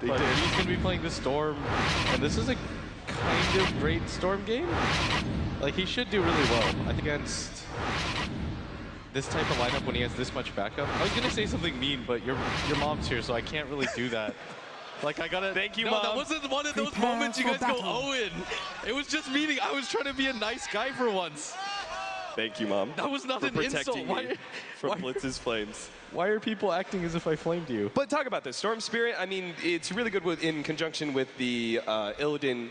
But he's going to be playing this Storm, and this is a kind of great Storm game. Like, he should do really well. I think against this type of lineup when he has this much backup. I was going to say something mean, but your mom's here, so I can't really do that. Like, I gotta... Thank you, no, Mom. That wasn't one of those moments you guys go, Owen. It was just meaning I was trying to be a nice guy for once. Thank you, Mom. That was not for an protecting insult. me from Blitz's flames. Why are people acting as if I flamed you? But talk about this. Storm Spirit, I mean, it's really good in conjunction with the Illidan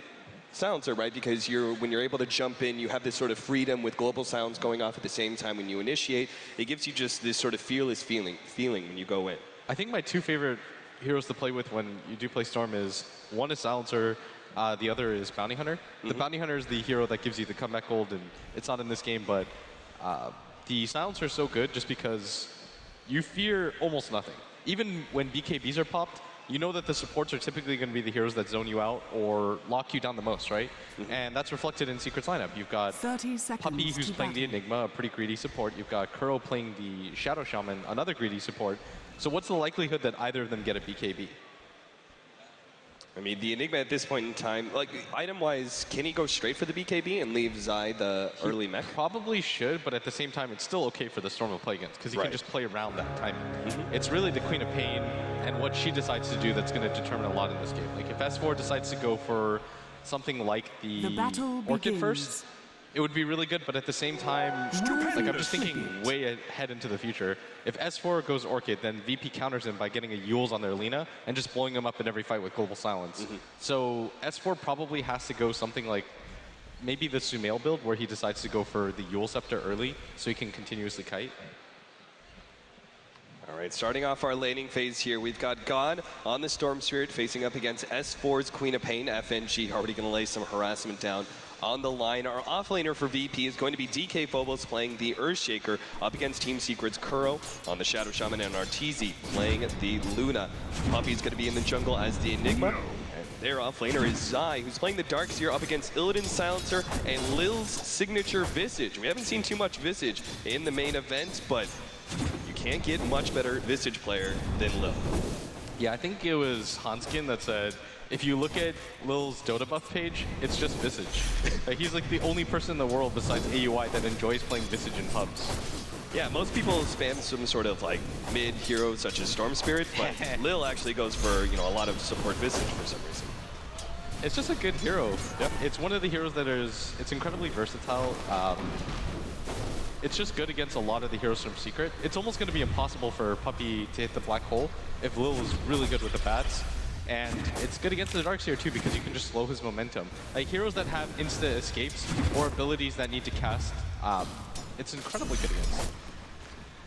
silencer, right? Because when you're able to jump in, you have this sort of freedom with global sounds going off at the same time when you initiate. It gives you just this sort of fearless feeling when you go in. I think my two favorite heroes to play with when you do play Storm is, one is Silencer, the other is Bounty Hunter. The Bounty Hunter is the hero that gives you the comeback gold, and it's not in this game, but the Silencer is so good just because you fear almost nothing. Even when BKBs are popped, you know that the supports are typically going to be the heroes that zone you out or lock you down the most, right? And that's reflected in Secret's lineup. You've got Puppey, who's playing the Enigma, a pretty greedy support. You've got Kuro playing the Shadow Shaman, another greedy support. So what's the likelihood that either of them get a BKB? I mean, the Enigma at this point in time, like, item-wise, can he go straight for the BKB and leave Zai the early mech? Probably should, but at the same time, it's still okay for the Storm to play against, because he can just play around that timing. It's really the Queen of Pain and what she decides to do that's going to determine a lot in this game. Like, if S4 decides to go for something like the Orchid first, it would be really good, but at the same time, like, I'm just thinking way ahead into the future. If S4 goes Orchid, then VP counters him by getting a Yules on their Lina and just blowing him up in every fight with Global Silence. So S4 probably has to go something like maybe the Sumail build, where he decides to go for the Yule Scepter early so he can continuously kite. All right, starting off our laning phase here, we've got God on the Storm Spirit facing up against S4's Queen of Pain. FNG already going to lay some harassment down on the line. Our offlaner for VP is going to be DK Phobos playing the Earthshaker up against Team Secret's Kuro on the Shadow Shaman, and Arteezy playing the Luna. Puppey's going to be in the jungle as the Enigma. And their offlaner is Zai, who's playing the Darkseer up against Illidan's Silencer and Lil's signature Visage. We haven't seen too much Visage in the main event, but you can't get much better Visage player than Lil. Yeah, I think it was Hanskin that said, if you look at Lil's Dota buff page, it's just Visage. Like, he's like the only person in the world besides AUI that enjoys playing Visage in pubs. Yeah, most people spam some sort of like mid hero such as Storm Spirit, but Lil actually goes for, you know, a lot of support Visage for some reason. It's just a good hero. Yep. It's one of the heroes that is, it's incredibly versatile. It's just good against a lot of the heroes from Secret. It's almost going to be impossible for Puppey to hit the black hole if Lil is really good with the bats. And it's good against the Darkseer too, because you can just slow his momentum. Like, heroes that have insta escapes or abilities that need to cast, it's incredibly good against.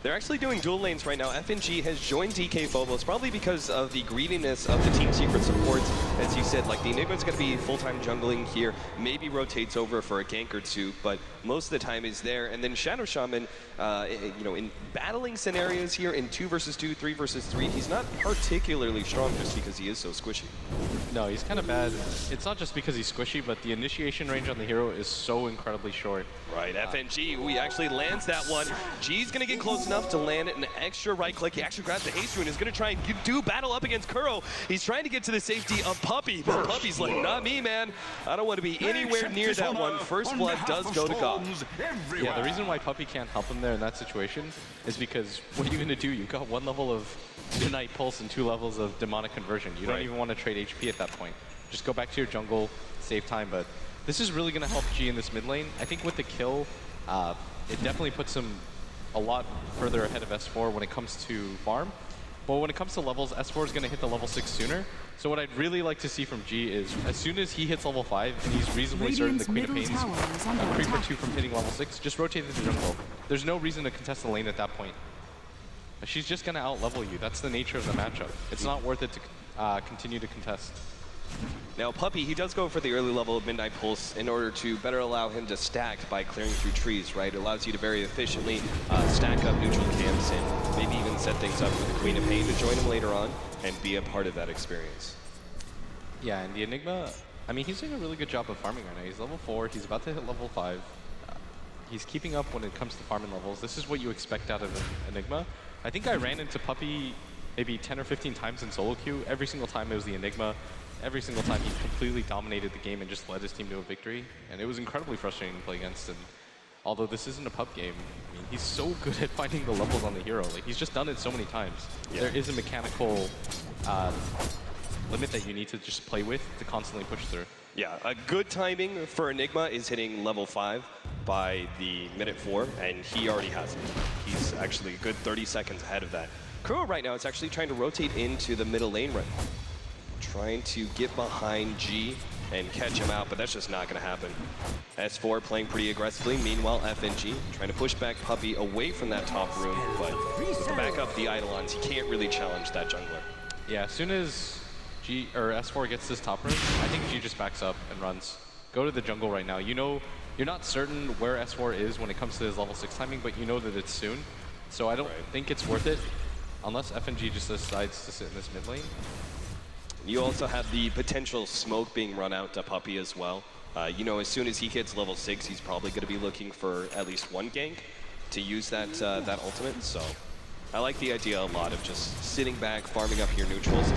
They're actually doing dual lanes right now. FNG has joined DK Phobos, probably because of the greediness of the Team Secret supports. As you said, like, the Enigma's going to be full-time jungling here, maybe rotates over for a gank or two, but most of the time is there. And then Shadow Shaman, you know, in battling scenarios here in 2 versus 2, 3 versus 3, he's not particularly strong just because he is so squishy. No, he's kind of bad. It's not just because he's squishy, but the initiation range on the hero is so incredibly short. Right, FNG, he actually lands that one. G's going to get close enough to land an extra right click. He actually grabs the haste rune, is going to try and do battle up against Kuro. He's trying to get to the safety of Puppey, but Puppey's like, not me, man. I don't want to be anywhere near that one. First blood does go to God. Yeah, the reason why Puppey can't help him there in that situation is because what are you going to do? You've got 1 level of Midnight Pulse and 2 levels of Demonic Conversion. You don't even want to trade HP at that point. Just go back to your jungle, save time, but this is really going to help G in this mid lane. I think with the kill, it definitely puts him a lot further ahead of S4 when it comes to farm. But when it comes to levels, S4 is going to hit the level 6 sooner. So what I'd really like to see from G is, as soon as he hits level 5 and he's reasonably certain the Queen of Pain's a creep or 2 from hitting level 6, just rotate into the jungle. There's no reason to contest the lane at that point. She's just going to out-level you. That's the nature of the matchup. It's not worth it to continue to contest. Now, Puppey, he does go for the early level of Midnight Pulse in order to better allow him to stack by clearing through trees, right? It allows you to very efficiently stack up neutral camps and maybe even set things up for the Queen of Pain to join him later on and be a part of that experience. Yeah, and the Enigma, I mean, he's doing a really good job of farming right now. He's level 4, he's about to hit level 5. He's keeping up when it comes to farming levels. This is what you expect out of an Enigma. I think I ran into Puppey maybe 10 or 15 times in solo queue. Every single time it was the Enigma. Every single time he completely dominated the game and just led his team to a victory. And it was incredibly frustrating to play against. And although this isn't a pub game, I mean, he's so good at finding the levels on the hero. Like, he's just done it so many times. Yeah. There is a mechanical limit that you need to just play with to constantly push through. Yeah, a good timing for Enigma is hitting level 5 by the minute 4, and he already has it. He's actually a good 30 seconds ahead of that. Kuro right now is actually trying to rotate into the middle lane right now. Trying to get behind G and catch him out, but that's just not going to happen. S4 playing pretty aggressively. Meanwhile, FNG trying to push back Puppey away from that top room, but with the backup, the Eidolons, he can't really challenge that jungler. Yeah, as soon as G or S4 gets this top room, I think G just backs up and runs. Go to the jungle right now. You know, you're not certain where S4 is when it comes to his level 6 timing, but you know that it's soon. So I don't think it's worth it unless FNG just decides to sit in this mid lane. You also have the potential smoke being run out to Puppey as well. You know, as soon as he hits level 6, he's probably going to be looking for at least one gank to use that that ultimate. So I like the idea a lot of just sitting back, farming up your neutrals.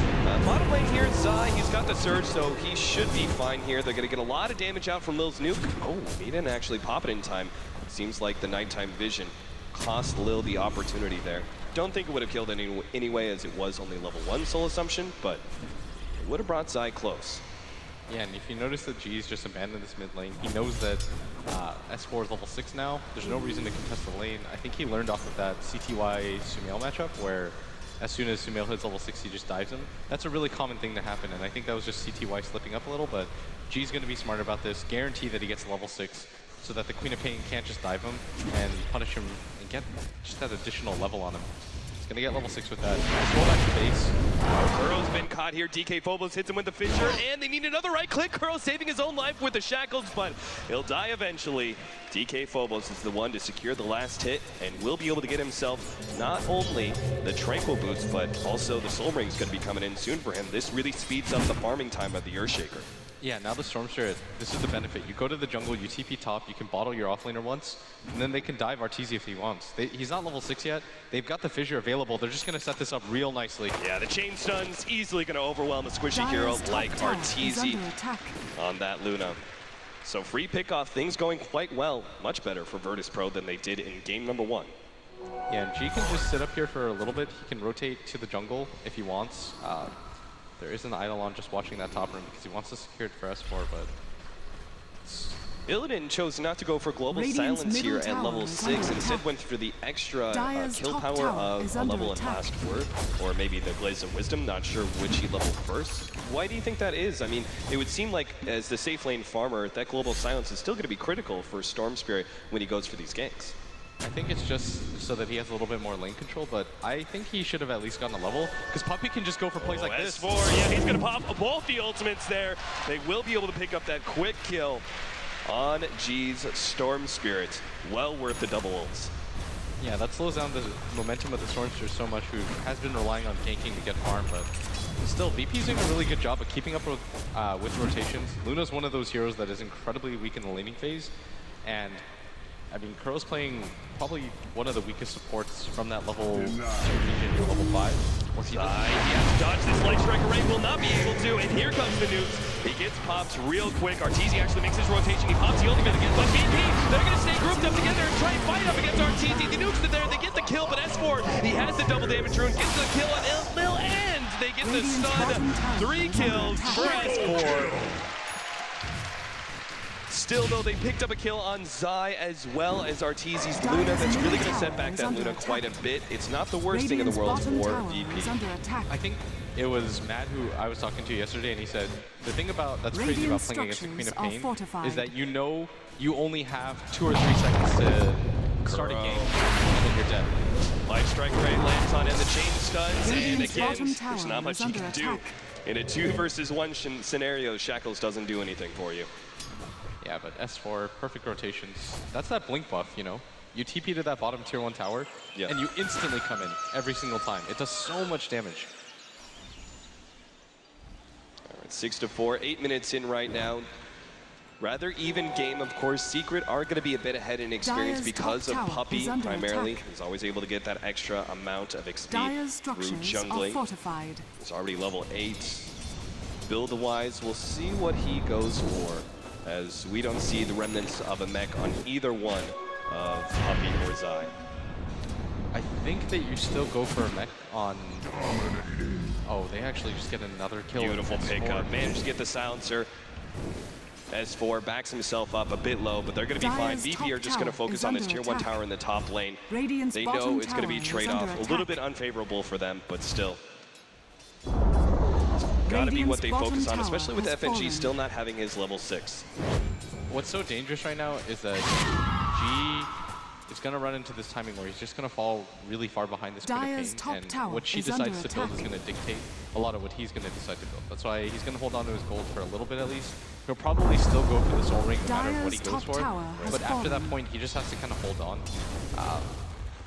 Bottom lane here, Zai, he's got the surge, so he should be fine here. They're going to get a lot of damage out from Lil's nuke. Oh, he didn't actually pop it in time. It seems like the nighttime vision cost Lil the opportunity there. Don't think it would have killed anyway, as it was only level 1 soul assumption, but would have brought Zai close. Yeah, and if you notice that G's just abandoned this mid lane, he knows that S4 is level 6 now. There's no reason to contest the lane. I think he learned off of that CTY Sumail matchup where as soon as Sumail hits level 6, he just dives him. That's a really common thing to happen, and I think that was just CTY slipping up a little, but G's going to be smart about this. Guarantee that he gets level 6 so that the Queen of Pain can't just dive him and punish him and get just that additional level on him. Gonna get level 6 with that. Scroll back to base. Kuro's been caught here. DK Phobos hits him with the fissure, and they need another right click. Kuro saving his own life with the shackles, but he'll die eventually. DK Phobos is the one to secure the last hit, and will be able to get himself not only the Tranquil boost, but also the Soul Ring's gonna be coming in soon for him. This really speeds up the farming time of the Earthshaker. Yeah, now the Storm Spirit, this is the benefit. You go to the jungle, you TP top, you can bottle your offlaner once, and then they can dive Arteezy if he wants. He's not level 6 yet. They've got the fissure available. They're just going to set this up real nicely. Yeah, the chain stun's easily going to overwhelm a squishy hero like Arteezy on that Luna. So free pickoff, things going quite well. Much better for Virtus.Pro than they did in game number 1. Yeah, and G can just sit up here for a little bit. He can rotate to the jungle if he wants. There is an Eidolon just watching that top room because he wants to secure it for S4, but... Illidan chose not to go for global silence here at level 6, instead went for the extra kill power of a level in Last Word, or maybe the Blaze of Wisdom, not sure which he leveled first. Why do you think that is? I mean, it would seem like as the safe lane farmer, that global silence is still going to be critical for Storm Spirit when he goes for these ganks. I think it's just so that he has a little bit more lane control, but I think he should have at least gotten a level, because Puppey can just go for plays like this. S4, yeah, he's going to pop both the ultimates there. They will be able to pick up that quick kill on G's Storm Spirit. Well worth the double ults. Yeah, that slows down the momentum of the Storm Spirit so much, who has been relying on ganking to get farm, but still, VP's doing a really good job of keeping up with rotations. Luna's one of those heroes that is incredibly weak in the laning phase, and I mean, Kuro's playing probably one of the weakest supports from that level 2 region to level 5. He has to dodge this light strike array, will not be able to, and here comes the nukes. He gets popped real quick. Arteezy actually makes his rotation. He pops the ultimate again, but VP, they're going to stay grouped up together and try and fight up against Arteezy. The nukes are there, they get the kill, but S4, he has the double damage rune, gets the kill on Lil, and they get the stun. 3 kills for S4. Still, though, they picked up a kill on Zai as well as Arteezy's Luna. That's really going to set back that Luna quite a bit. It's not the worst thing in the world for VP. I think it was Matt who I was talking to yesterday, and he said the thing that's crazy about playing against the Queen of Pain is that you know you only have 2 or 3 seconds to start a game, and then you're dead. Light strike rate lands on in the chain stuns, and again, there's not much you can do. In a 2 versus 1 scenario, Shackles doesn't do anything for you. Yeah, but S4, perfect rotations. That's that blink buff, you know? You TP to that bottom tier 1 tower, and you instantly come in every single time. It does so much damage. All right, 6-4, 8 minutes in right now. Rather even game, of course. Secret are going to be a bit ahead in experience because of Puppy, primarily. He's always able to get that extra amount of XP through jungling. He's already level 8. Build-wise, we'll see what he goes for, as we don't see the remnants of a mech on either one of Puppy or Zai. I think that you still go for a mech on... Oh, they actually just get another kill. Beautiful pickup. Managed to get the silencer. S4 backs himself up a bit low, but they're going to be fine. VP are just going to focus on this tier 1 tower in the top lane. They know it's going to be trade-off. A little bit unfavorable for them, but still. Got to be what they focus on, especially with FNG still not having his level 6. What's so dangerous right now is that G is going to run into this timing where he's just going to fall really far behind this Queen of Pain, and what she decides to build is going to dictate a lot of what he's going to decide to build. That's why he's going to hold on to his gold for a little bit at least. He'll probably still go for the Soul Ring no matter what he goes for, but after that point he just has to kind of hold on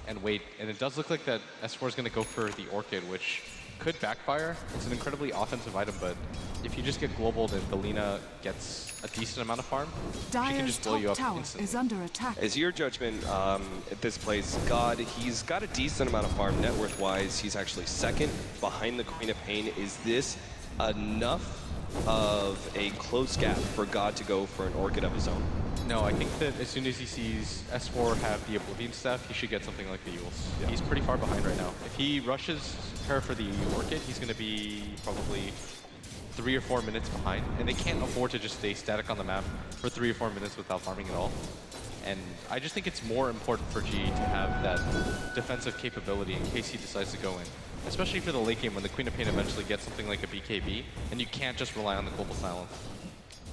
and wait. And it does look like that S4 is going to go for the Orchid, which could backfire. It's an incredibly offensive item, but if you just get globaled and Belina gets a decent amount of farm, she can just blow you up instantly. Is under attack. As your judgment at this place, God, he's got a decent amount of farm net worth-wise. He's actually second behind the Queen of Pain. Is this enough of a close gap for God to go for an Orchid of his own? No, I think that as soon as he sees S4 have the Oblivion staff, he should get something like the Yules. Yeah. He's pretty far behind right now. If he rushes her for the Orchid, he's going to be probably 3 or 4 minutes behind, and they can't afford to just stay static on the map for 3 or 4 minutes without farming at all. And I just think it's more important for G to have that defensive capability in case he decides to go in. Especially for the late game when the Queen of Pain eventually gets something like a BKB, and you can't just rely on the global silence.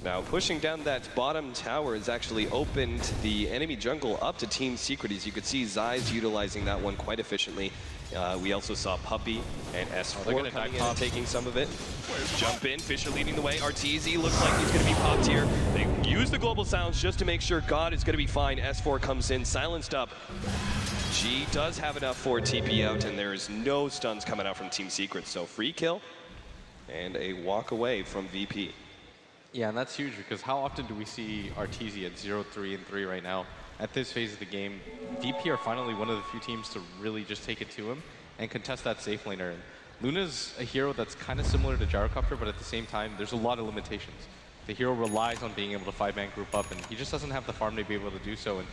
Now, pushing down that bottom tower has actually opened the enemy jungle up to Team Secret. As you could see, Zai's utilizing that one quite efficiently. We also saw Puppy and S4 coming in and taking some of it. Jump in, Fisher leading the way. RTZ looks like he's going to be popped here. They use the global silence just to make sure God is going to be fine. S4 comes in, silenced up. G does have enough for TP out, and there is no stuns coming out from Team Secret. So free kill and a walk away from VP. Yeah, and that's huge because how often do we see RTZ at 0-3-3 right now? At this phase of the game, VP are finally one of the few teams to really just take it to him and contest that safe laner. And Luna's a hero that's kind of similar to Gyrocopter, but at the same time, there's a lot of limitations. The hero relies on being able to 5-man group up, and he just doesn't have the farm to be able to do so. And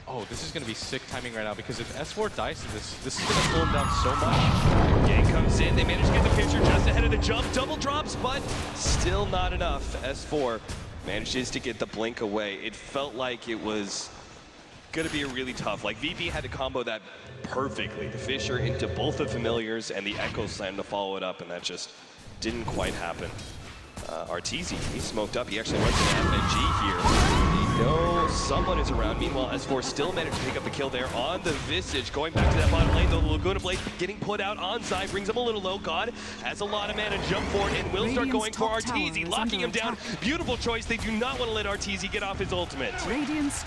oh, this is going to be sick timing right now because if S4 dies to this is going to slow him down so much. Gang comes in, they manage to get the picture just ahead of the jump, double drops, but still not enough. S4 manages to get the blink away. It felt like it was going to be a really tough, like VP had to combo that perfectly. The Fisher into both the familiars and the Echo Slam to follow it up, and that just didn't quite happen. Arteezy, he smoked up. He actually went to the FNG here. He knows someone is around. Meanwhile, S4 still managed to pick up the kill there on the Visage. Going back to that bottom lane, the Laguna Blade getting put out on Zai, brings him a little low. God has a lot of mana, jump forward, and will start going for Arteezy, locking him down. Beautiful choice. They do not want to let Arteezy get off his ultimate. And that's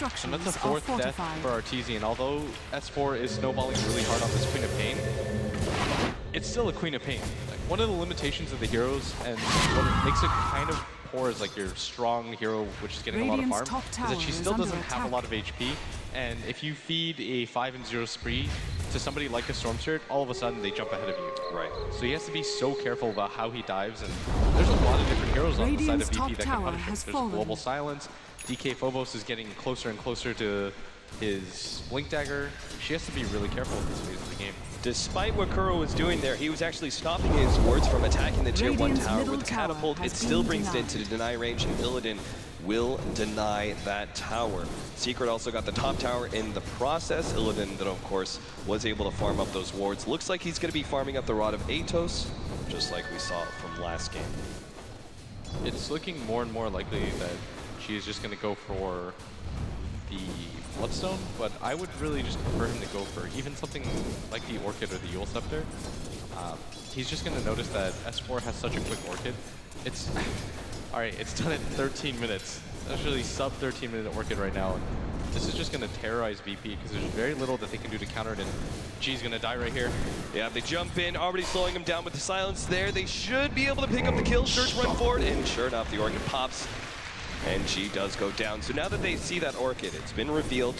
a 4th death for Arteezy, and although S4 is snowballing really hard on this Queen of Pain, it's still a Queen of Pain. Like, one of the limitations of the heroes and what makes it kind of poor as like your strong hero, which is getting a lot of farm, is that she still doesn't have a lot of HP. And if you feed a 5-0 spree to somebody like a Storm Spirit, all of a sudden they jump ahead of you. Right. So he has to be so careful about how he dives, and there's a lot of different heroes on the side of VP that can punish him. There's Global Silence, DK Phobos is getting closer and closer to his Blink Dagger. She has to be really careful with this phase of the game. Despite what Kuro was doing there, he was actually stopping his wards from attacking the tier 1 tower with Catapult. It still brings it into the deny range, and Illidan will deny that tower. Secret also got the top tower in the process. Illidan, that of course, was able to farm up those wards. Looks like he's going to be farming up the Rod of Atos, just like we saw from last game. It's looking more and more likely that she is just going to go for the Bloodstone, but I would really just prefer him to go for even something like the Orchid or the Yule Scepter. He's just going to notice that S4 has such a quick Orchid. It's alright, it's done in 13 minutes. That's really sub 13-minute Orchid right now. And this is just going to terrorize VP because there's very little that they can do to counter it, and G's going to die right here. Yeah, they jump in, already slowing him down with the silence there. They should be able to pick up the kill. Search, run forward, and sure enough, the Orchid pops. And G does go down. So now that they see that Orchid, it's been revealed.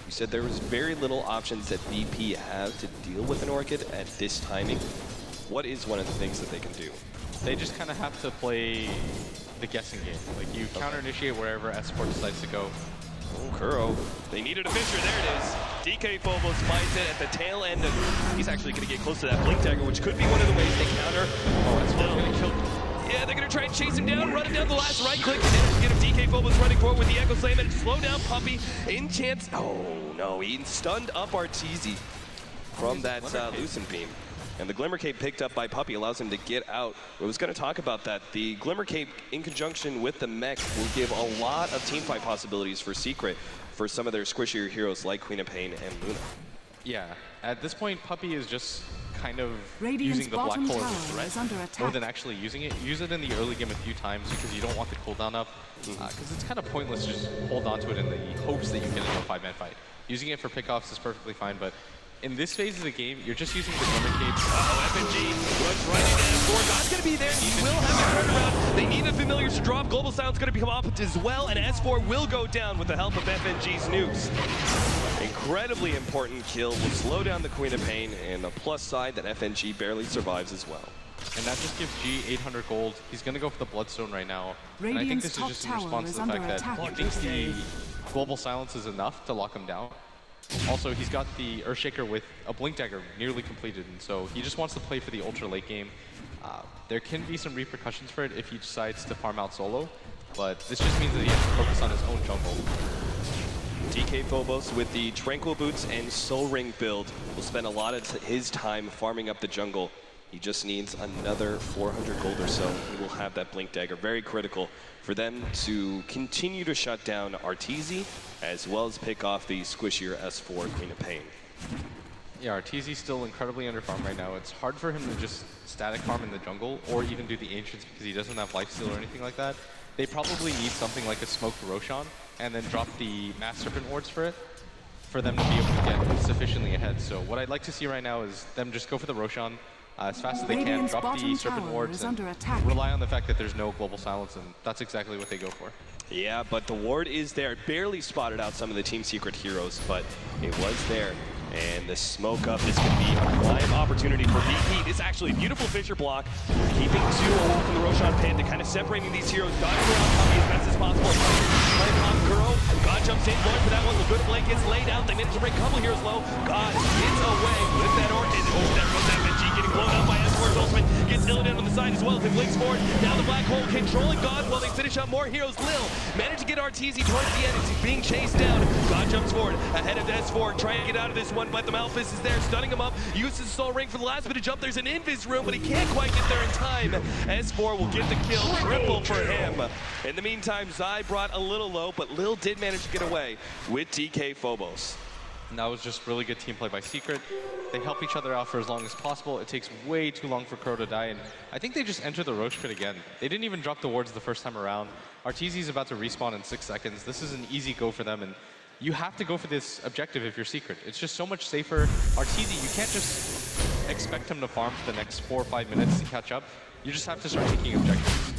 You said there was very little options that VP have to deal with an Orchid at this timing. What is one of the things that they can do? They just kind of have to play the guessing game. Like, you counter-initiate wherever S4 decides to go. Oh, Kuro. They needed a Fisher. There it is. DK Phobos finds it at the tail end of... He's actually going to get close to that Blink Dagger, which could be one of the ways they counter. Oh, it's still going to kill... Yeah, they're going to try and chase him down, run him down the last right click, and then get him. DK Phobos running forward with the Echo Slam and slow down Puppey in chance. Oh, no. He stunned up Arteezy from that Lucent Beam. And the Glimmer Cape picked up by Puppey allows him to get out. I was going to talk about that. The Glimmer Cape in conjunction with the mech will give a lot of teamfight possibilities for Secret for some of their squishier heroes like Queen of Pain and Luna. Yeah, at this point, Puppey is just kind of Radiant's using the black hole as a threat more than attack. actually using it. Use it in the early game a few times because you don't want the cooldown up. Because it's kind of pointless to just hold on to it in the hopes that you get into a 5-man fight. Using it for pickoffs is perfectly fine, but in this phase of the game, you're just using the Glimmer Capes. FNG runs right into S4. God's going to be there. He will have the turnaround. They need the familiars to drop. Global Silence going to become up as well, and S4 will go down with the help of FNG's nukes. Incredibly important kill will slow down the Queen of Pain, and the plus side that FNG barely survives as well. And that just gives G 800 gold. He's going to go for the Bloodstone right now. And I think this is just in response to the fact that he thinks the Global Silence is enough to lock him down. Also, he's got the Earthshaker with a Blink Dagger nearly completed, and so he just wants to play for the ultra late game. There can be some repercussions for it if he decides to farm out solo, but this just means that he has to focus on his own jungle. DK Phobos with the Tranquil Boots and Soul Ring build will spend a lot of his time farming up the jungle. He just needs another 400 gold or so. He will have that Blink Dagger. Very critical for them to continue to shut down Arteezy, as well as pick off the squishier S4 Queen of Pain. Yeah, Arteezy's still incredibly underfarmed right now. It's hard for him to just static farm in the jungle, or even do the Ancients because he doesn't have lifesteal or anything like that. They probably need something like a smoked Roshan, and then drop the Mass Serpent Wards for it, for them to be able to get sufficiently ahead. So what I'd like to see right now is them just go for the Roshan, as fast as they can, drop the Serpent Wards, and rely on the fact that there's no Global Silence, and that's exactly what they go for. Yeah, but the ward is there. Barely spotted out some of the Team Secret heroes, but it was there. And the smoke up is going to be a prime opportunity for VP. This is actually a beautiful Fisher block, keeping two away from the Roshan pit to kind of separating these heroes, dodging around Puppey as best as possible. Trying to pop Kuro. God jumps in, going for that one. The good blade gets laid out. They manage to bring a couple heroes low. God gets away with that Orchid. Oh, there goes FNG getting blown up by S4's ultimate. Gets Illidan on the side as well as it blinks forward. Now the black hole controlling God while they finish up more heroes. Lil managed to get Arteezy towards the end. It's being chased down. God jumps forward ahead of S4, trying to get out of this one, but the Malphus is there, stunning him up. Uses Soul Ring for the last bit of jump. There's an Invis room, but he can't quite get there in time. S4 will get the kill. Triple for him. In the meantime, Zai brought a little low, but Lil did manage to get away with DK Phobos. And that was just really good team play by Secret. They help each other out for as long as possible. It takes way too long for Kuro to die, and I think they just enter the Roche pit again. They didn't even drop the wards the first time around. Arteezy's about to respawn in 6 seconds. This is an easy go for them, and you have to go for this objective if you're Secret. It's just so much safer. Arteezy, you can't just expect him to farm for the next 4 or 5 minutes to catch up. You just have to start taking objectives.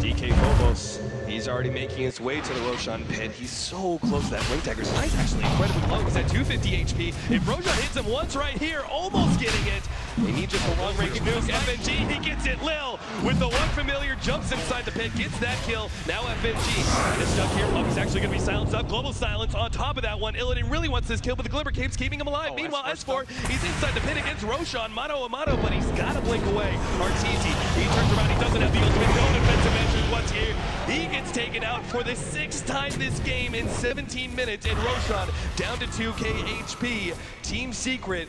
DK Phobos, he's already making his way to the Roshan pit. He's so close to that Blink Dagger. He's actually incredibly low. He's at 250 HP. If Roshan hits him once right here, almost getting it. They need just a long-range nuke. FNG, he gets it. Lil, with the one familiar, jumps inside the pit, gets that kill. Now FNG kind of stuck here. Puppey's actually going to be silenced up. Global Silence on top of that one. Illidan really wants this kill, but the Glimmer Cape's keeping him alive. Meanwhile, S4, he's inside the pit against Roshan, mano a mano, but he's got to blink away. Arteezy, he turns around, he doesn't have the ultimate, no defensive measures what's here. He gets taken out for the 6th time this game in 17 minutes, and Roshan down to 2k HP. Team Secret,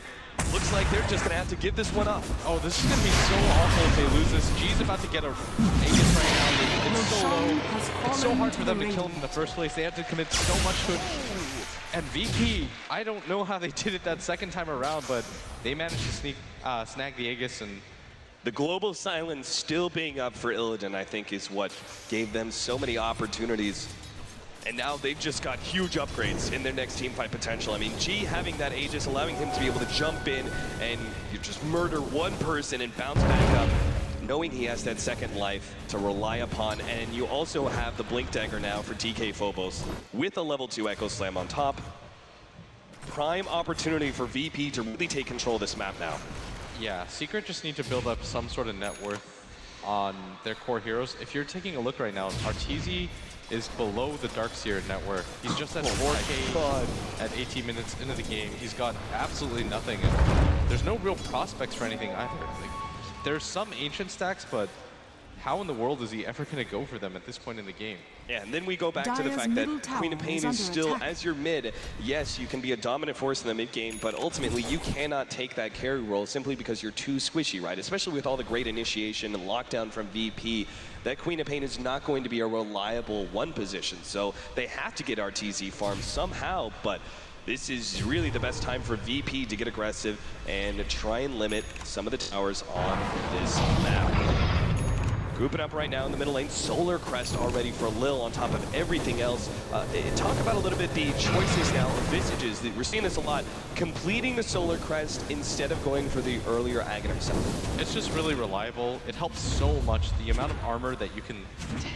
looks like they're just going to have to give this one up. Oh, this is going to be so awful if they lose this. G's about to get a Aegis right now. It's so low. It's so hard for them to kill him in the first place. They have to commit so much to it. And VP, I don't know how they did it that second time around, but they managed to snag the Aegis, and the Global Silence still being up for Illidan, I think, is what gave them so many opportunities. And now they've just got huge upgrades in their next teamfight potential. I mean, G having that Aegis, allowing him to be able to jump in and you just murder one person and bounce back up. knowing he has that second life to rely upon, and you also have the Blink Dagger now for DK Phobos with a level 2 Echo Slam on top. Prime opportunity for VP to really take control of this map now. Yeah, Secret just need to build up some sort of net worth on their core heroes. If you're taking a look right now, Arteezy is below the Darkseer net worth. He's just at 4K at 18 minutes into the game. He's got absolutely nothing. And there's no real prospects for anything either. Like, there's some ancient stacks, but how in the world is he ever going to go for them at this point in the game? Yeah, and then we go back to the fact that Queen of Pain is still, as your mid, yes, you can be a dominant force in the mid game, but ultimately you cannot take that carry role simply because you're too squishy, right? Especially with all the great initiation and lockdown from VP, that Queen of Pain is not going to be a reliable one position. So they have to get RTZ farmed somehow, but this is really the best time for VP to get aggressive and try and limit some of the towers on this map. Grouping up right now in the middle lane, Solar Crest already for Lil on top of everything else. Talk about a little bit the choices now of Visages. We're seeing this a lot. Completing the Solar Crest instead of going for the earlier Aghanim set. It's just really reliable. It helps so much. The amount of armor that you can,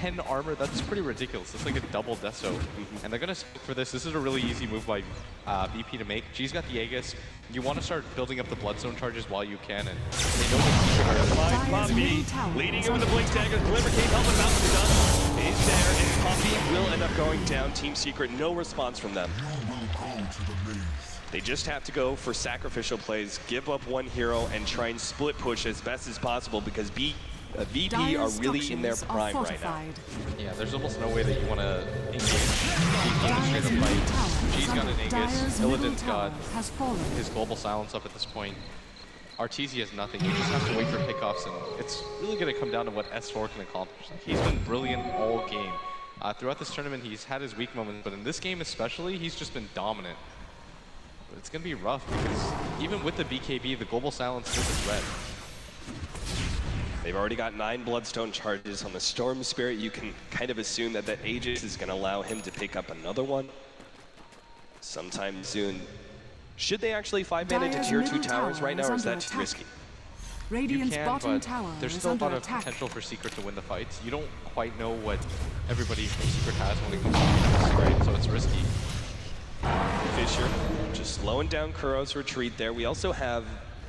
10 armor, that's pretty ridiculous. It's like a double deso. And they're going to stick for this. This is a really easy move by VP to make. G's got the Aegis. You want to start building up the Bloodstone charges while you can, and they know that Poppy leading him with the Blink Dagger. Glimmer Cape helping him out with the dust is there, and Poppy will end up going down. Team Secret, no response from them. They just have to go for sacrificial plays, give up one hero, and try and split push as best as possible because VP are really in their prime right now. Yeah, there's almost no way that you want to engage VP in a straight up fight. G's got an Aegis, Illidan's got his global silence up at this point. Arteezy has nothing. You just have to wait for pickoffs, and it's really going to come down to what S4 can accomplish. He's been brilliant all game. Throughout this tournament, he's had his weak moments, but in this game especially, he's just been dominant. But it's going to be rough because even with the BKB, the global silence is a threat. They've already got 9 Bloodstone charges on the Storm Spirit. You can kind of assume that that Aegis is going to allow him to pick up another one sometime soon. Should they actually 5-man into tier 2 towers right now, or is that too risky? You can, but there's still a lot of potential for Secret to win the fights. You don't quite know what everybody from Secret has when it comes to this, right? So it's risky. Fisher just slowing down Kuro's retreat there. We also have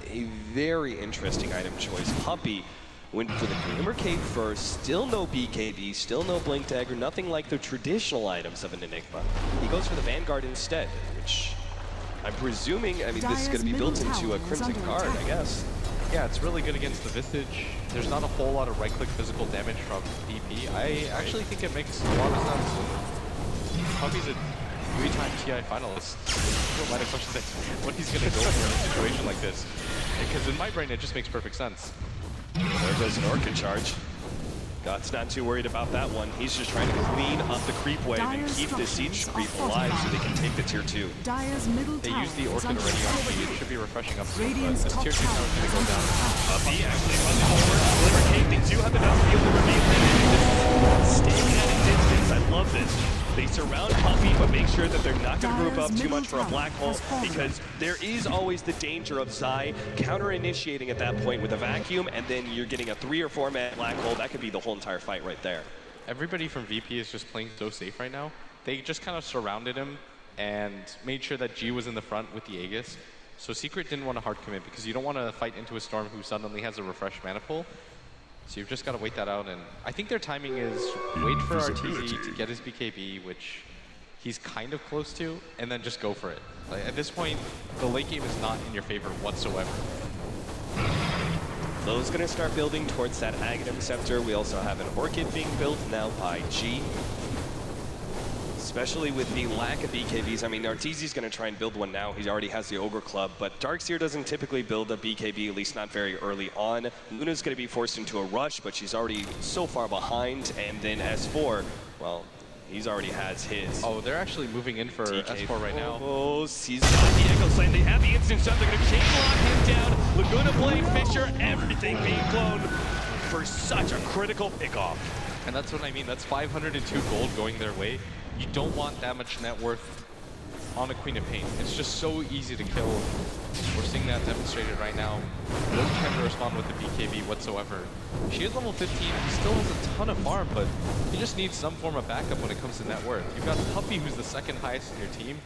a very interesting item choice. Puppy went for the Glimmer Cape first, still no BKB, still no Blink Dagger, nothing like the traditional items of an Enigma. He goes for the Vanguard instead, which I'm presuming, I mean, this is going to be built into a Crimson Guard, I guess. Yeah, it's really good against the Visage. There's not a whole lot of right-click physical damage from VP. I actually think it makes a lot of sense. Puppy's a 3-time TI finalist. People might have questioned that, what he's going to go for in a situation like this. Because in my brain, it just makes perfect sense. There goes an Orchid charge. God's not too worried about that one. He's just trying to clean up the creep wave and keep the siege creep alive so they can take the tier 2. They used the Orchid already on me. It should be refreshing up soon, but this tier 2 tower is going to go down. Puppy actually runs forward. Glimmer Cape, they do have enough to be able to reveal him. Staying at a distance, I love this. They surround Puppy, but make sure that they're not going to group up too much for a black hole, because there is always the danger of Zai counter-initiating at that point with a vacuum, and then you're getting a 3 or 4-man black hole. That could be the whole entire fight right there. Everybody from VP is just playing so safe right now. They just kind of surrounded him and made sure that G was in the front with the Aegis. So Secret didn't want to hard commit because you don't want to fight into a Storm who suddenly has a refresh mana pool. So you've just got to wait that out, and I think their timing is wait for Arteezy to get his BKB, which he's kind of close to, and then just go for it. Like, at this point, the late game is not in your favor whatsoever. Lil's going to start building towards that Aghanim Scepter. We also have an Orchid being built now by G. Especially with the lack of BKBs. I mean, Arteezy's going to try and build one now. He already has the Ogre Club, but Darkseer doesn't typically build a BKB, at least not very early on. Luna's going to be forced into a rush, but she's already so far behind. And then S4, well, he's already has his. Oh, they're actually moving in for S4 right now. Oh, he's got the Echo Slam. They have the instant shot. They're going to chain lock him down. Laguna playing Fisher, everything being cloned for such a critical pickoff. And that's what I mean. That's 502 gold going their way. You don't want that much net worth on a Queen of Pain. It's just so easy to kill. We're seeing that demonstrated right now. No time to respond with the BKB whatsoever. She is level 15. He still has a ton of farm, but he just needs some form of backup when it comes to net worth. You've got Puppey, who's the second highest in your team.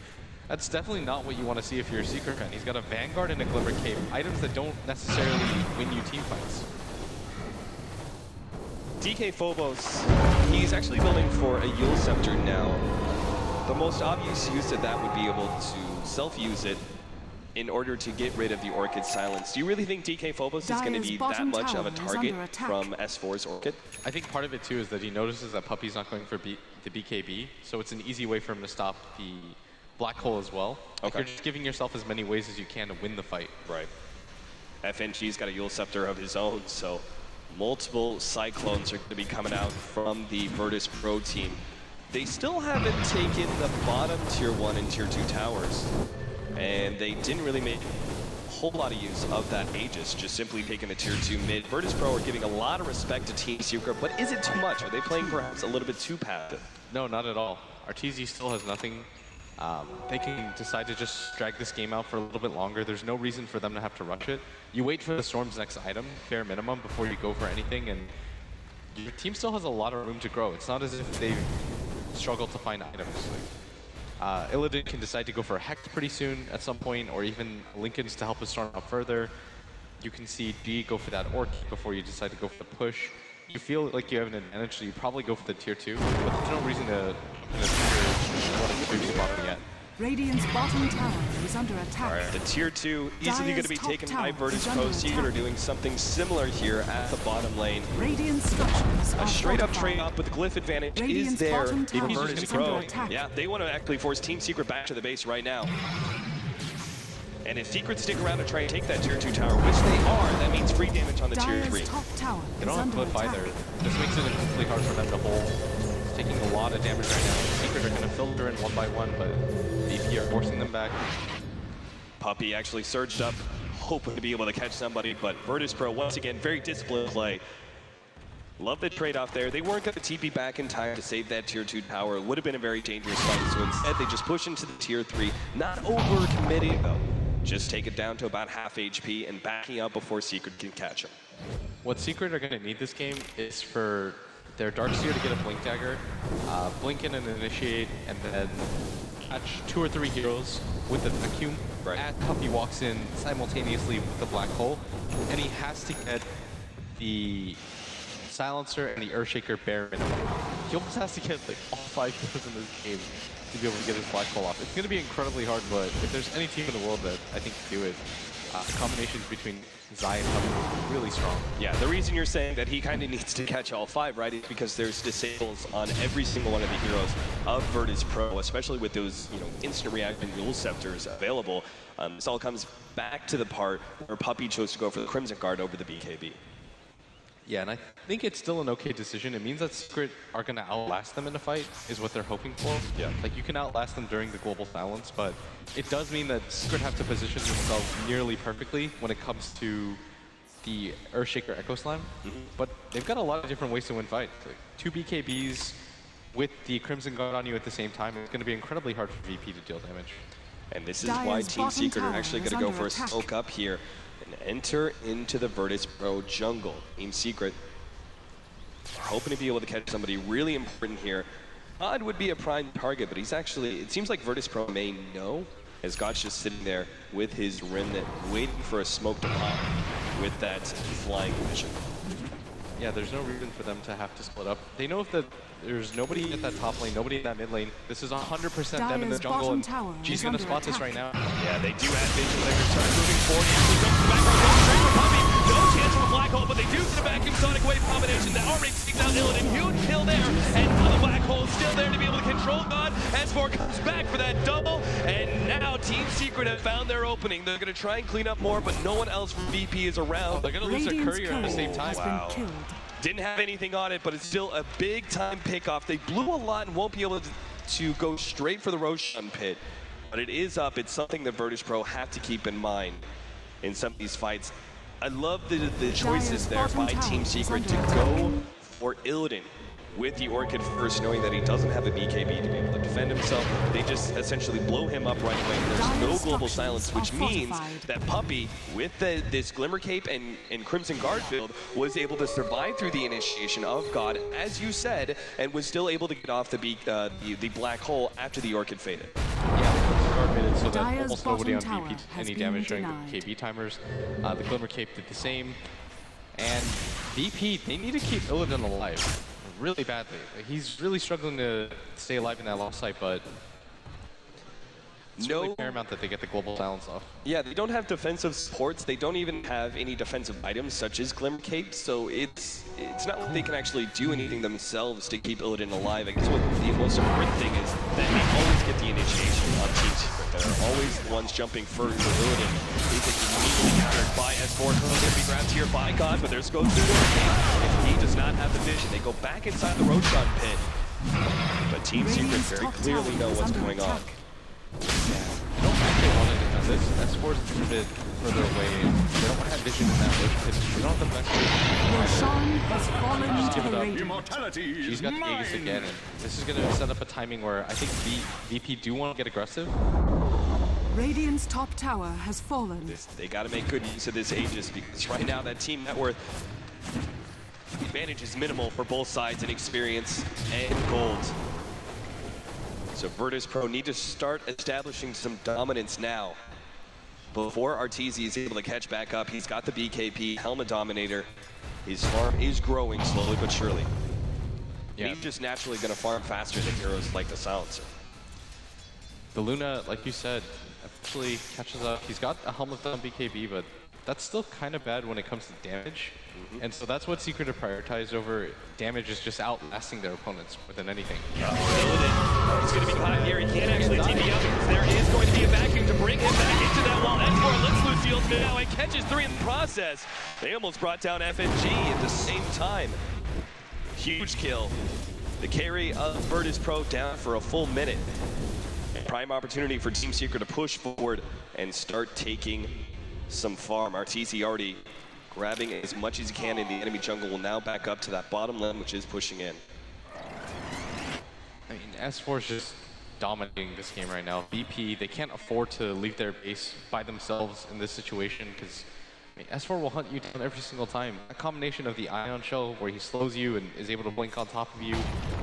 That's definitely not what you want to see if you're a Secret fan. He's got a Vanguard and a Glimmer Cape, items that don't necessarily win you team fights. DK Phobos, he's actually building for a Yule Scepter now. The most obvious use of that would be able to self-use it in order to get rid of the Orchid Silence. Do you really think DK Phobos is going to be that much of a target from S4's Orchid? I think part of it too is that he notices that Puppey's not going for the BKB, so it's an easy way for him to stop the Black Hole as well. Like you're just giving yourself as many ways as you can to win the fight. Right. FNG's got a Yule Scepter of his own, so multiple Cyclones are going to be coming out from the Virtus.Pro team. They still haven't taken the bottom tier 1 and tier 2 towers, and they didn't really make a whole lot of use of that Aegis, just simply taking a tier 2 mid. Virtus.Pro are giving a lot of respect to Team Secret, but is it too much? Are they playing perhaps a little bit too passive? No, not at all. RTZ still has nothing. They can decide to just drag this game out for a little bit longer. There's no reason for them to have to rush it. You wait for the Storm's next item, bare minimum, before you go for anything, and your team still has a lot of room to grow. It's not as if they've struggled to find items. Illidan can decide to go for a Hex pretty soon at some point, or even Linken's to help us Storm out further. You can see G go for that Orchid before you decide to go for the push. You feel like you have an advantage, so you probably go for the tier 2, but there's no reason to tier 2 bottom yet. Radiant's bottom tower is under attack. All right, the tier 2 easily going to be taken by Virtus.Pro. Secret are doing something similar here at the bottom lane. Radiant structures a straight up trade up with the glyph advantage is there for Virtus.Pro. Yeah, they want to actually force Team Secret back to the base right now. And if Secret stick around to try and take that tier 2 tower, which they are, that means free damage on the tier 3. They don't have cliff either. This makes it incredibly hard for them to hold. It's taking a lot of damage right now. Secret are going to filter in one by one, but VP are forcing them back. Puppey actually surged up, hoping to be able to catch somebody, but Virtus.Pro, once again, very disciplined play. Love the trade-off there. They weren't going to TP back in time to save that tier 2 tower. It would have been a very dangerous fight, so instead they just push into the tier 3. Not over-committing, though. Just take it down to about half HP and backing up before Secret can catch him. What Secret are going to need this game is for their Darkseer to get a Blink Dagger, blink in and initiate, and then catch 2 or 3 heroes with the vacuum. Right. As Puppey walks in simultaneously with the Black Hole, and he has to get the Silencer and the Earthshaker bare minimum. He almost has to get like all 5 heroes in this game to be able to get his Black Hole off. It's going to be incredibly hard, but if there's any team in the world that I think can do it, the combinations between Zai and Puppey are really strong. Yeah, the reason you're saying that he kind of needs to catch all 5, right, is because there's disables on every single one of the heroes of Virtus.Pro, especially with those, instant reacting Yule Scepters available. This all comes back to the part where Puppey chose to go for the Crimson Guard over the BKB. Yeah, and I think it's still an okay decision. It means that Secret are going to outlast them in a fight, is what they're hoping for. Yeah. Like, you can outlast them during the global balance, but it does mean that Secret have to position themselves nearly perfectly when it comes to the Earthshaker Echo Slime. But they've got a lot of different ways to win fights. Like, 2 BKBs with the Crimson Guard on you at the same time, it's going to be incredibly hard for VP to deal damage. And this is why Team Secret are actually going to go for a smoke up here and enter into the Virtus.Pro jungle. Team Secret are hoping to be able to catch somebody really important here. Odd would be a prime target, but he's actually, it seems like Virtus.Pro may know, as God's just sitting there with his Remnant, waiting for a smoke to pop with that flying vision. Yeah, there's no reason for them to have to split up. They know if there's nobody at that top lane, nobody in that mid lane. This is 100% them in the jungle, and G's going to spot this right now. Yeah, they do have vision. They're going to start moving forward. He goes to the back row, straight for Puppey. No chance of a Black Hole, but they do get a vacuum Sonic Wave combination that already takes out Illidan. Huge kill there, and the Black Hole is still there to be able to control God. S4 comes back for that double, and now Team Secret have found their opening. They're going to try and clean up more, but no one else from VP is around. They're going to lose their courier at the same time. Wow. Didn't have anything on it, but it's still a big-time pick-off. They blew a lot and won't be able to go straight for the Roshan pit. But it is up. It's something that Virtus.Pro have to keep in mind in some of these fights. I love the choices there by Team Secret to go for Illidan with the Orchid first, knowing that he doesn't have a BKB to be able to defend himself. They just essentially blow him up right away. There's no global silence, which means that Puppey, with this Glimmer Cape and Crimson Guard build, was able to survive through the initiation of God, as you said, and was still able to get off the black hole after the Orchid faded. Yeah, the Crimson Guard made it so that Dire's almost nobody on bottom VP tower any has damage been during the denied. KB timers. The Glimmer Cape did the same. And VP, they need to keep Illidan alive really badly. Like, he's really struggling to stay alive in that lost site, but it's really paramount that they get the global silence off. Yeah, they don't have defensive supports. They don't even have any defensive items such as Glimmer Cape, so it's not like they can actually do anything themselves to keep Illidan alive. I guess what the most important thing is that they always get the initiation on Team Secret. They're always the ones jumping first with Illidan. He gets immediately countered by S4. Currently going to be grabbed here by God, but there's goes the If he does not have the vision, they go back inside the Roshan pit. But Team Secret very clearly know what's going on. I don't think they want to defend this. S4's a bit further away. They don't want to have vision in that list because they don't have the best vision. Roshan has fallen Just to give the it up. radiant. Immortality She's got the Aegis again, and this is going to set up a timing where I think VP do want to get aggressive. Radiant's top tower has fallen. They got to make good use of this Aegis because right now that team net worth advantage is minimal for both sides in experience and gold. So Virtus.Pro need to start establishing some dominance now. Before Arteezy is able to catch back up, he's got the BKP, Helmet Dominator. His farm is growing slowly but surely. Yeah. He's just naturally going to farm faster than heroes like the Silencer. The Luna, like you said, actually catches up. He's got a Helmet on BKB, but that's still kind of bad when it comes to damage. And so that's what Secret have prioritized over. Damage is just outlasting their opponents more than anything. Illidan, he's going to be caught here. He can't actually TP up because there is going to be a vacuum to bring him back into that wall. S4 lets loose fields now and catches 3 in the process. They almost brought down FNG at the same time. Huge kill. The carry of Virtus.Pro down for a full minute. Prime opportunity for Team Secret to push forward and start taking some farm. Arteezy already grabbing as much as he can in the enemy jungle, will now back up to that bottom lane, which is pushing in. I mean, S4 is just dominating this game right now. VP, they can't afford to leave their base by themselves in this situation because I mean, S4 will hunt you down every single time. A combination of the Ion Shell where he slows you and is able to blink on top of you,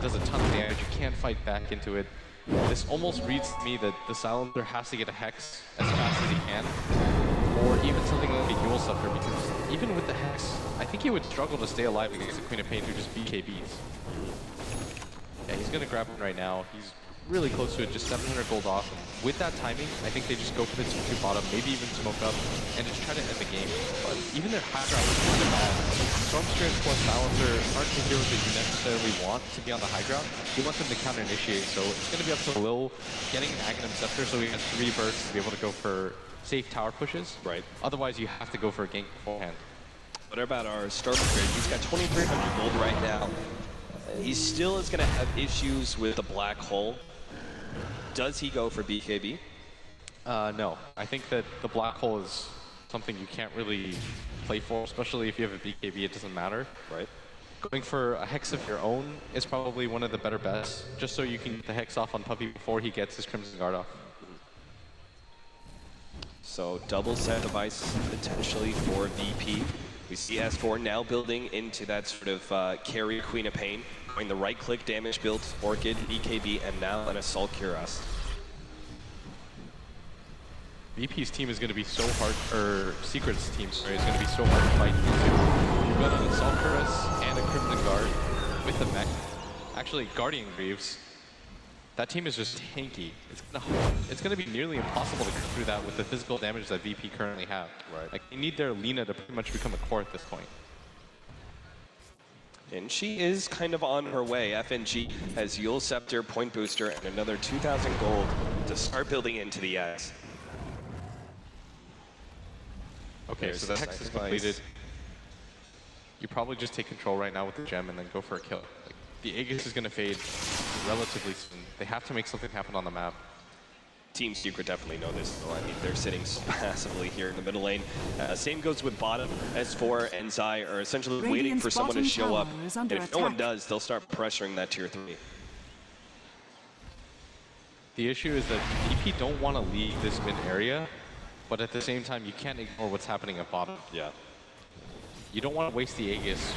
does a ton of damage, you can't fight back into it. This almost reads to me that the Silencer has to get a Hex as fast as he can, or even something like a Yule Scepter, because even with the Hex, I think he would struggle to stay alive against the Queen of Pain who just BKBs. Yeah, he's gonna grab one right now. He's really close to it, just 700 gold off. And with that timing, I think they just go for the 2-2 bottom, maybe even smoke up, and just try to end the game. But even their high ground is kind of bad. Storm Spirit plus Silencer aren't the heroes that you necessarily want to be on the high ground. You want them to counter initiate, so it's going to be up to Lil getting an Aghanim Scepter so he has 3 bursts to be able to go for safe tower pushes. Right. Otherwise, you have to go for a gank beforehand. What about our Storm Spirit? He's got 2,300 gold right now. He still is going to have issues with the black hole. Does he go for BKB? No. I think that the black hole is something you can't really play for, especially if you have a BKB, it doesn't matter. Right. Going for a Hex of your own is probably one of the better bets, just so you can get the Hex off on Puppey before he gets his Crimson Guard off. So double set device potentially for VP. We see S4 now building into that sort of carry Queen of Pain, going the right click damage build, Orchid, BKB, and now an Assault Cuirass. VP's team is going to be so hard, or Secret's team, sorry, is going to be so hard to fight into. You've got an Assault Cuirass and a Crimson Guard with a mech. Actually, Guardian Greaves. That team is just tanky. It's gonna be nearly impossible to get through that with the physical damage that VP currently have. Right. Like, they need their Lina to pretty much become a core at this point. And she is kind of on her way. FNG has Yule Scepter, Point Booster, and another 2,000 gold to start building into the X. Okay, There's so the Hex is completed. You probably just take control right now with the gem and then go for a kill. Like, the Aegis is gonna fade relatively soon. They have to make something happen on the map. Team Secret definitely know this, though. I mean, they're sitting passively here in the middle lane. Same goes with bottom. S4 and Zai are essentially waiting for someone to show up. And if no one does, they'll start pressuring that tier 3. The issue is that VP don't want to leave this mid area, but at the same time, you can't ignore what's happening at bottom. Yeah. You don't want to waste the Aegis.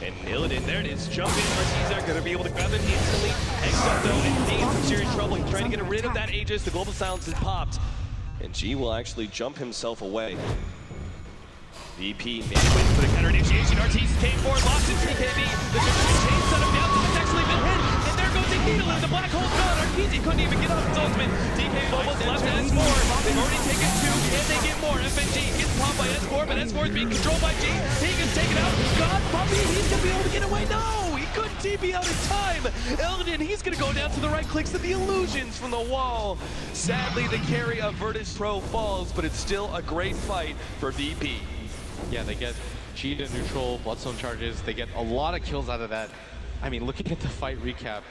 And Illidan, there it is, jumping. Martins are going to be able to grab it instantly. Hexed up though, and he's in some serious trouble. He's trying to get rid of that Aegis. The global silence is popped. And G will actually jump himself away. VP made wait for the counter initiation. Artis came forward, lost his TKB. The chain set him down, so it's actually been hit. And there goes the needle, and the black hole's gone. Artis couldn't even get off his ultimate. DK almost left S4. They've already taken 2. Can they get more? FNG gets popped by S4, but S4 is being controlled by G. He gets taken out. God, Puppy, he's going to be able to get away. No, he couldn't TP out in time. Illidan, he's going to go down to the right clicks of the illusions from the wall. Sadly, the carry of Virtus.Pro falls, but it's still a great fight for VP. Yeah, they get G to neutral, Bloodstone charges. They get a lot of kills out of that. I mean, looking at the fight recap,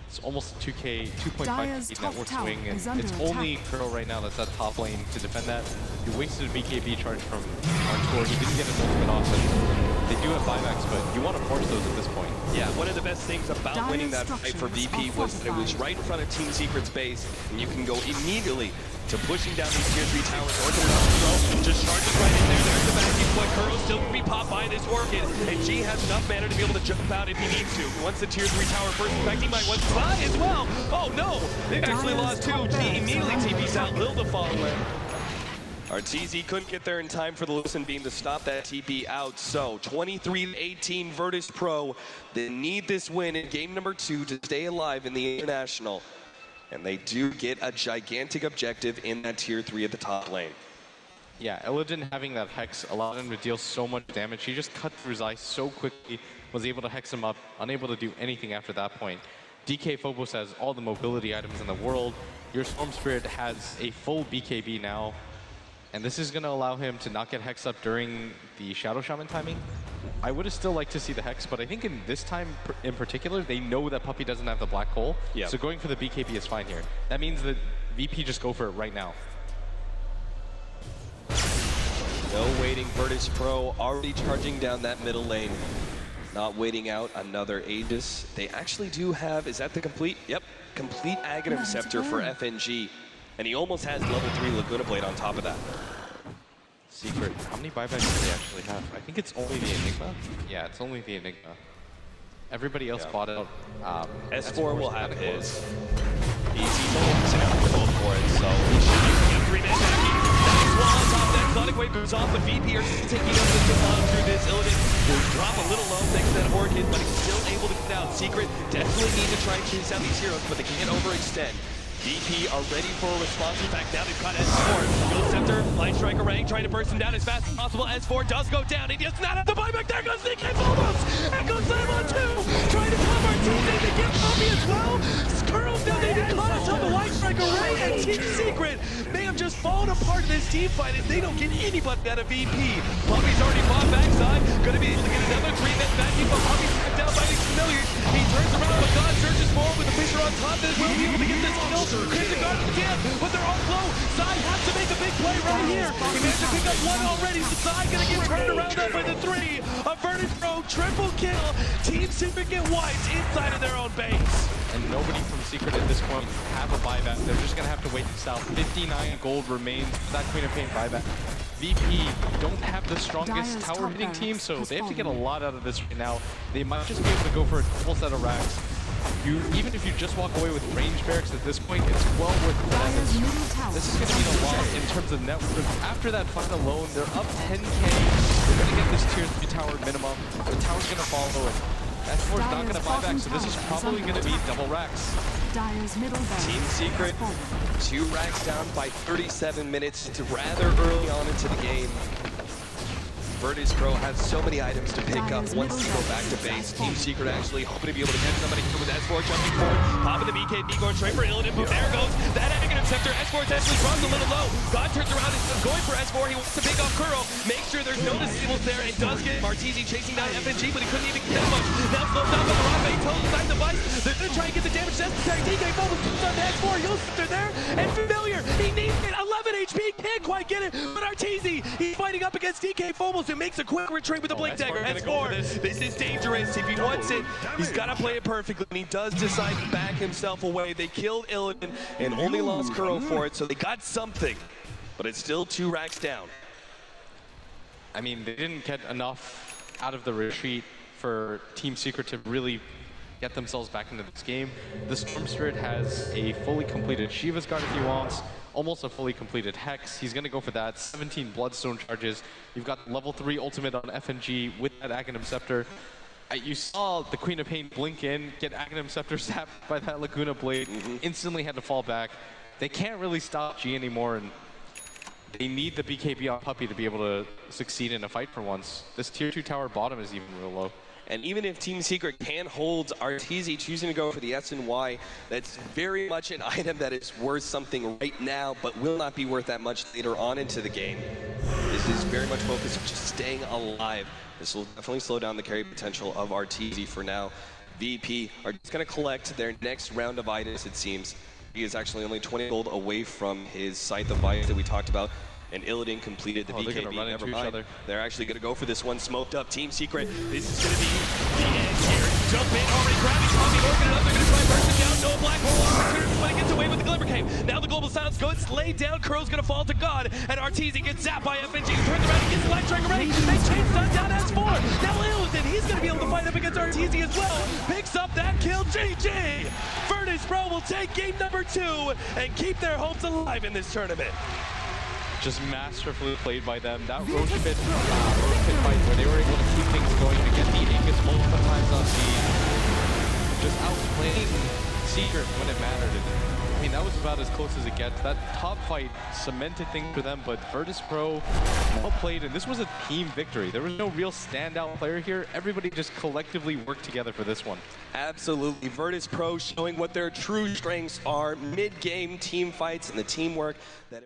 it's almost 2K, 2.5 net worth swing, and it's only Kuro right now that's at top lane to defend that. He wasted a BKB charge from Hardcore. He didn't get his ultimate off, and they do have buybacks, but you want to force those at this point. Yeah, one of the best things about winning that fight for VP was that it was right in front of Team Secret's base, and you can go immediately to pushing down these tier 3 towers. Orchid just charges right in there. There's the backing point. Kuro still can be popped by this Orchid, and G has enough mana to be able to jump out if he needs to. Once the tier 3 tower first, in fact, he might want Zai as well. Oh no, they've actually lost 2. G immediately TPs out Lil to follow in. Arteezy couldn't get there in time for the Listen Beam to stop that TP out. So 23-18 Virtus.Pro. They need this win in game number 2 to stay alive in the International. And they do get a gigantic objective in that tier 3 at the top lane. Yeah, Illidan having that Hex allowed him to deal so much damage. He just cut through Zai so quickly, was able to Hex him up, unable to do anything after that point. DK Phobos has all the mobility items in the world. Your Storm Spirit has a full BKB now. And this is going to allow him to not get Hex up during the Shadow Shaman timing. I would have still liked to see the Hex, but I think in this time in particular, they know that Puppy doesn't have the black hole. Yep. So going for the BKB is fine here. That means that VP just go for it right now. No waiting, Virtus.Pro already charging down that middle lane. Not waiting out another Aegis. They actually do have, is that the complete? Yep, complete Aghanim Scepter for FNG. And he almost has level 3 Laguna Blade on top of that. Secret, how many buybacks do they actually have? I think it's only the Enigma. Yeah, it's only the Enigma. Everybody else bought out. S4 will have his. He's only missing out the gold for it, so he should get 3-man back. Nice wall on top of that. Exotic Wave goes off, but VP are taking up the Devon through this. Illidan will drop a little low thanks to that Orchid, but he's still able to get out. Secret definitely need to try and chase out these heroes, but they can't overextend. VP are ready for a response. In fact, now they've got S4. Gold Scepter, Light Striker Rang, trying to burst him down as fast as possible. S4 does go down. He does not have the buyback. There goes DK Phobos. Echo Slam on 2. Trying to top our team. They can get Puppy as well. Skirls now they can caught us on the Light Striker Rang, and Team Secret may have just fallen apart in this team fight as they don't get anybody out of VP. Puppy's already fought backside. Gonna be able to get another 3-man backing, but Puppy's down by these familiars. He turns around, but God searches forward with the Fisher on top. They will be able to get this kill. Crazy guard again, but they're all low. Zai has to make a big play right here. He managed to pick up 1 already. Zai gonna get turned around up by the 3. A Virtus.Pro triple kill. Team Secret get wiped inside of their own base. And nobody from Secret at this point have a buyback. They're just gonna have to wait this out. 59 gold remains for that Queen of Pain buyback. VP don't have the strongest tower hitting team, so they have to get a lot out of this right now. They might just be able to go for a full set of racks. Even if you just walk away with range barracks at this point, it's well worth it. This is going to mean a lot in terms of net worth. After that fight alone, they're up 10k. They're going to get this tier 3 tower minimum. The tower's going to follow it. S4 is not going to buy back, so this is probably going to be double racks. Team Secret, 2 racks down by 37 minutes. It's rather early on into the game. Virtus.Pro has so many items to pick up once you go back to base. Team Secret actually hoping to be able to catch somebody here with S4 jumping forward, popping the BKB, going straight for Illidan, but there goes that Aghanim Scepter. S4 is actually dropped a little low. God turns around and is going for S4. He wants to pick off Kuro, make sure there's no disables there, and does get Martisi chasing down FNG, but he couldn't even get that much. Now slows down by the rock bait, total side device. They're going to try and get the damage just in time. DK Fumbles comes on to X4. You'll sit there, and Familiar, he needs it. 11 HP, can't quite get it. But Arteezy, he's fighting up against DK Fumbles, who makes a quick retreat with the Blink Dagger. S4, this is dangerous. If he wants it, he's got to play it perfectly. And he does decide to back himself away. They killed Illidan and only lost Kuro for it, so they got something. But it's still 2 racks down. I mean, they didn't get enough out of the retreat for Team Secret to really get themselves back into this game. The Storm Spirit has a fully completed Shiva's Guard if he wants, almost a fully completed Hex. He's going to go for that. 17 Bloodstone charges. You've got level 3 ultimate on FNG with that Aghanim Scepter. You saw the Queen of Pain blink in, get Aghanim Scepter zapped by that Laguna Blade, instantly had to fall back. They can't really stop G anymore, and they need the BKB on Puppey to be able to succeed in a fight for once. This tier 2 tower bottom is even real low. And even if Team Secret can hold Arteezy choosing to go for the S&Y, that's very much an item that is worth something right now, but will not be worth that much later on into the game. This is very much focused on just staying alive. This will definitely slow down the carry potential of Arteezy for now. VP are just going to collect their next round of items, it seems. He is actually only 20 gold away from his Scythe of Vice that we talked about. And Illidan completed the BKB, never mind. They're actually going to go for this one, smoked up Team Secret. This is going to be the end here. Jump in, already grabbing Tommy, Organ it up. They're going to try bursting down, no black hole opportunity when it gets away with the Glimmer Cave. Now the Global Silence goes laid down, Kuro's going to fall to God, and Arteezy gets zapped by FNG. Turns around and gets the Light Striker ready. They change stun down S4. Now Illidan, he's going to be able to fight up against Arteezy as well. Picks up that kill, GG! Virtus.Pro will take game number 2 and keep their hopes alive in this tournament. Just masterfully played by them. That Roach Pit fight where they were able to keep things going to get the Angus multiple times on the just outplaying Secret when it mattered. And, I mean, that was about as close as it gets. That top fight cemented things for them, but Virtus.Pro well played, and this was a team victory. There was no real standout player here. Everybody just collectively worked together for this one. Absolutely. Virtus.Pro showing what their true strengths are, mid-game team fights and the teamwork that